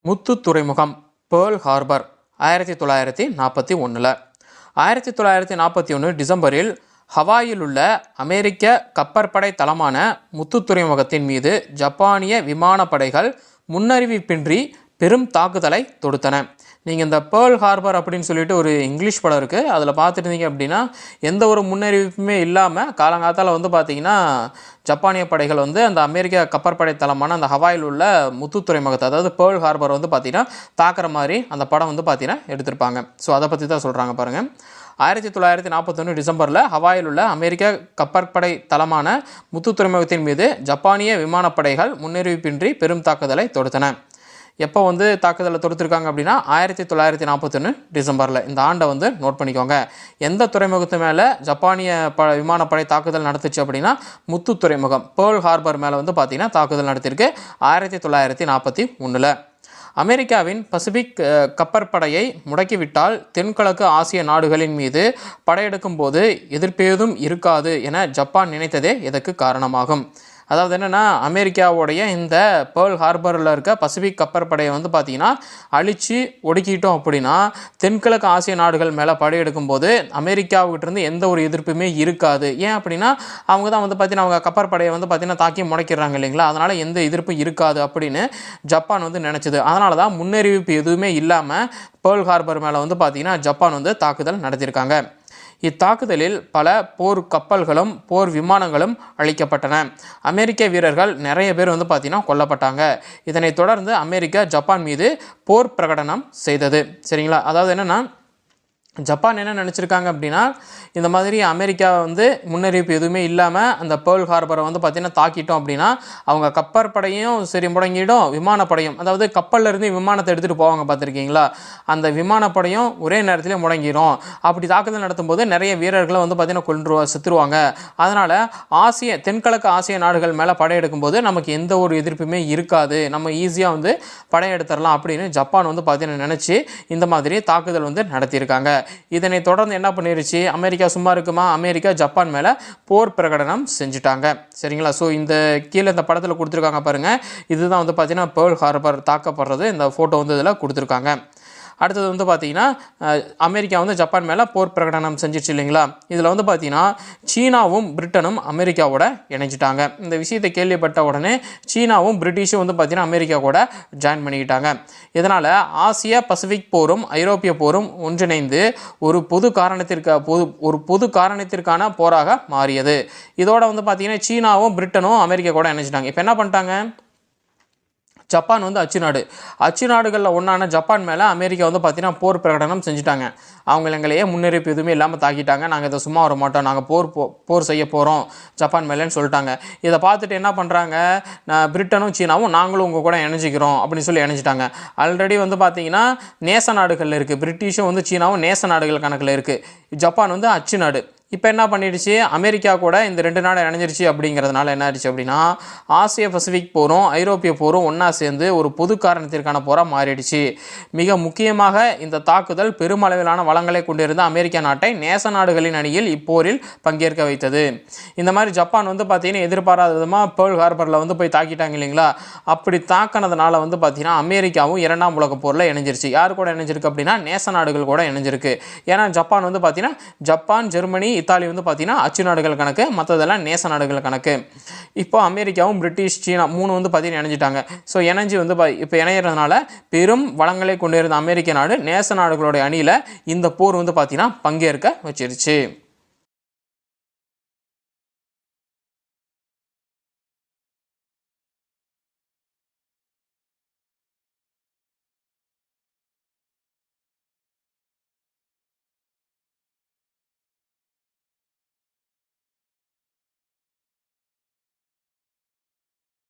முத்து துறைமுகம் pearl harbour 1941. 1941 டிசம்பரில் ஹவாயில் உள்ள அமெரிக்க கப்பற்படை தளமான முத்து துறைமுகத்தின் மீது ஜப்பானிய விமானப்படைகள் முன்னறிவிப்பின்றி பெரும் தாக்குதலை தொடுத்தன. நீங்கள் இந்த பேர்ல் ஹார்பர் அப்படின்னு சொல்லிட்டு ஒரு இங்கிலீஷ் படம் இருக்குது, அதில் பார்த்துருந்தீங்க அப்படின்னா எந்த ஒரு முன்னறிவிப்புமே இல்லாமல் காலங்காத்தால் பார்த்திங்கன்னா ஜப்பானிய படைகள் அந்த அமெரிக்க கப்பற்படை தளமான அந்த ஹவாயில் உள்ள முத்து துறைமுகத்தை, அதாவது பேர்ல் ஹார்பர் பார்த்திங்கன்னா தாக்குற மாதிரி அந்த படம் பார்த்திங்கன்னா எடுத்திருப்பாங்க. ஸோ அதை பற்றி தான் சொல்கிறாங்க பாருங்கள். 1941 டிசம்பரில் ஹவாயில் உள்ள அமெரிக்க கப்பற்படை தளமான முத்து துறைமுகத்தின் மீது ஜப்பானிய விமானப்படைகள் முன்னறிவிப்பின்றி பெரும் தாக்குதலை தொடுத்தன. எப்போ தாக்குதலை தொடுத்திருக்காங்க அப்படின்னா 1941 டிசம்பரில். இந்த ஆண்டை நோட் பண்ணிக்கோங்க. எந்த துறைமுகத்து மேலே ஜப்பானிய விமானப்படை தாக்குதல் நடத்துச்சு அப்படின்னா முத்து துறைமுகம் பேர்ல் ஹார்பர் மேலே பார்த்திங்கன்னா தாக்குதல் நடத்தியிருக்கு 1941. அமெரிக்காவின் பசிபிக் கப்பற்படையை முடக்கிவிட்டால் தென்கிழக்கு ஆசிய நாடுகளின் மீது படையெடுக்கும் போது எதிர்ப்பேதும் இருக்காது என ஜப்பான் நினைத்ததே இதற்கு காரணமாகும். அதாவது என்னென்னா, அமெரிக்காவுடைய இந்த பேர்ல் ஹார்பரில் இருக்க பசிபிக் கப்பற்படையை பார்த்திங்கன்னா அழித்து ஒடுக்கிட்டோம் அப்படின்னா தென்கிழக்கு ஆசிய நாடுகள் மேலே படையெடுக்கும் போது அமெரிக்காவுக்கிட்டேருந்து எந்த ஒரு எதிர்ப்புமே இருக்காது. ஏன் அப்படின்னா அவங்க தான் பார்த்திங்கன்னா அவங்க கப்பற்படையை பார்த்திங்கன்னா தாக்கி முடக்கிறாங்க இல்லைங்களா, அதனால் எந்த எதிர்ப்பும் இருக்காது அப்படின்னு ஜப்பான் நினச்சிது. அதனால தான் முன்னறிவிப்பு எதுவுமே இல்லாமல் பேர்ல் ஹார்பர் மேலே பார்த்திங்கன்னா ஜப்பான் தாக்குதல் நடத்தியிருக்காங்க. இத்தாக்குதலில் பல போர் கப்பல்களும் போர் விமானங்களும் அழிக்கப்பட்டன. அமெரிக்க வீரர்கள் நிறைய பேர் பார்த்திங்கன்னா கொல்லப்பட்டாங்க. இதனைத் தொடர்ந்து அமெரிக்கா ஜப்பான் மீது போர் பிரகடனம் செய்தது. சரிங்களா, அதாவது என்னென்னா ஜப்பான் என்ன நினச்சிருக்காங்க அப்படின்னா இந்த மாதிரி அமெரிக்கா முன்னறிவிப்பு எதுவுமே இல்லாமல் அந்த பேர்ல் ஹார்பரை பார்த்திங்கன்னா தாக்கிட்டோம் அப்படின்னா அவங்க கப்பற்படையும் சரி முடங்கிடும், விமானப்படையும், அதாவது கப்பலில் இருந்து விமானத்தை எடுத்துகிட்டு போவாங்க பார்த்துருக்கீங்களா, அந்த விமானப்படையும் ஒரே நேரத்திலே முடங்கிடும். அப்படி தாக்குதல் நடத்தும் போது நிறைய வீரர்களை பார்த்திங்கன்னா செத்துருவாங்க. அதனால் தென்கிழக்கு ஆசிய நாடுகள் மேலே படையெடுக்கும் போது நமக்கு எந்த ஒரு எதிர்ப்புமே இருக்காது, நம்ம ஈஸியாக படையெடுத்துடலாம் அப்படின்னு ஜப்பான் பார்த்திங்கன்னா நினச்சி இந்த மாதிரி தாக்குதல் நடத்தியிருக்காங்க. இதனை தொடர்ந்து என்ன பண்ணிருச்சு, அமெரிக்கா சும்மா இருக்குமா, அமெரிக்கா ஜப்பான் மேலே போர் பிரகடனம் செஞ்சுட்டாங்க. சரிங்களா, ஸோ இந்த கீழே இந்த படத்தில் கொடுத்துருக்காங்க பாருங்கள், இதுதான் பார்த்தீங்கன்னா பேர்ல் ஹார்பர் தாக்கப்படுறது, இந்த ஃபோட்டோ இதில் கொடுத்துருக்காங்க. அடுத்தது பார்த்தீங்கன்னா அமெரிக்கா ஜப்பான் மேலே போர் பிரகடனம் செஞ்சிச்சு இல்லைங்களா. இதில் பார்த்தீங்கன்னா சீனாவும் பிரிட்டனும் அமெரிக்காவோட இணைஞ்சிட்டாங்க. இந்த விஷயத்தை கேள்விப்பட்ட உடனே சீனாவும் பிரிட்டிஷும் பார்த்தீங்கன்னா அமெரிக்கா கூட ஜாயின் பண்ணிக்கிட்டாங்க. இதனால் ஆசிய பசிபிக் போரும் ஐரோப்பிய போரும் ஒன்றிணைந்து ஒரு பொது காரணத்திற்கான போராக மாறியது. இதோட பார்த்தீங்கன்னா சீனாவும் பிரிட்டனும் அமெரிக்கா கூட இணைஞ்சிட்டாங்க. இப்போ என்ன பண்ணிட்டாங்க, ஜப்பான் அச்சு நாடுகளில் ஒன்றான ஜப்பான் மேலே அமெரிக்கா பார்த்தீங்கன்னா போர் பிரகடனம் செஞ்சுட்டாங்க. அவங்க எங்களையே முன்னறிவிப்பு எதுவுமே இல்லாமல் தாக்கிட்டாங்க, நாங்கள் இதை சும்மா வர மாட்டோம், நாங்கள் போர் செய்ய போகிறோம் ஜப்பான் மேலேன்னு சொல்லிட்டாங்க. இதை பார்த்துட்டு என்ன பண்ணுறாங்க, பிரிட்டனும் சீனாவும் நாங்களும் உங்கள் கூட இணைஞ்சிக்கிறோம் அப்படின்னு சொல்லி இணைஞ்சிட்டாங்க. ஆல்ரெடி பார்த்தீங்கன்னா நேச நாடுகளில் இருக்குது, பிரிட்டிஷும் சீனாவும் நேச நாடுகள் கணக்கில் இருக்குது, ஜப்பான் அச்சு நாடு. இப்போ என்ன பண்ணிடுச்சு, அமெரிக்கா கூட இந்த ரெண்டு நாடு இணைஞ்சிருச்சு. அப்படிங்கிறதுனால என்ன ஆயிடுச்சு அப்படின்னா ஆசிய பசிபிக் போரும் ஐரோப்பிய போரும் ஒன்றா சேர்ந்து ஒரு பொது காரணத்திற்கான போராக மாறிடுச்சு. மிக முக்கியமாக இந்த தாக்குதல் பெருமளவிலான வளங்களை கொண்டிருந்த அமெரிக்க நாட்டை நேச நாடுகளின் அணியில் இப்போரில் பங்கேற்க வைத்தது. இந்த மாதிரி ஜப்பான் பார்த்தீங்கன்னா எதிர்பாராத விதமாக பேர்ல் ஹார்பரில் போய் தாக்கிட்டாங்க இல்லைங்களா. அப்படி தாக்கினதுனால பார்த்தீங்கன்னா அமெரிக்காவும் இரண்டாம் உலக போரில் இணைஞ்சிருச்சு. யார் கூட இணைஞ்சிருக்கு அப்படின்னா நேச நாடுகள் கூட இணைஞ்சிருக்கு. ஏன்னா ஜப்பான் பார்த்தீங்கன்னா ஜப்பான், ஜெர்மனி, இத்தாலி பார்த்தீங்கன்னா அச்சு நாடுகள் கணக்கு, மற்றதெல்லாம் நேச நாடுகள் கணக்கு. இப்போ அமெரிக்காவும் பிரிட்டிஷ், சீனா மூணு பார்த்தீங்கன்னா இணைஞ்சிட்டாங்க. ஸோ இணைஞ்சு இப்போ இணையறதுனால பெரும் வளங்களை கொண்டிருந்த அமெரிக்க நாடு நேச நாடுகளுடைய அணியில் இந்த போர் பார்த்தீங்கன்னா பங்கேற்க வச்சிருச்சு.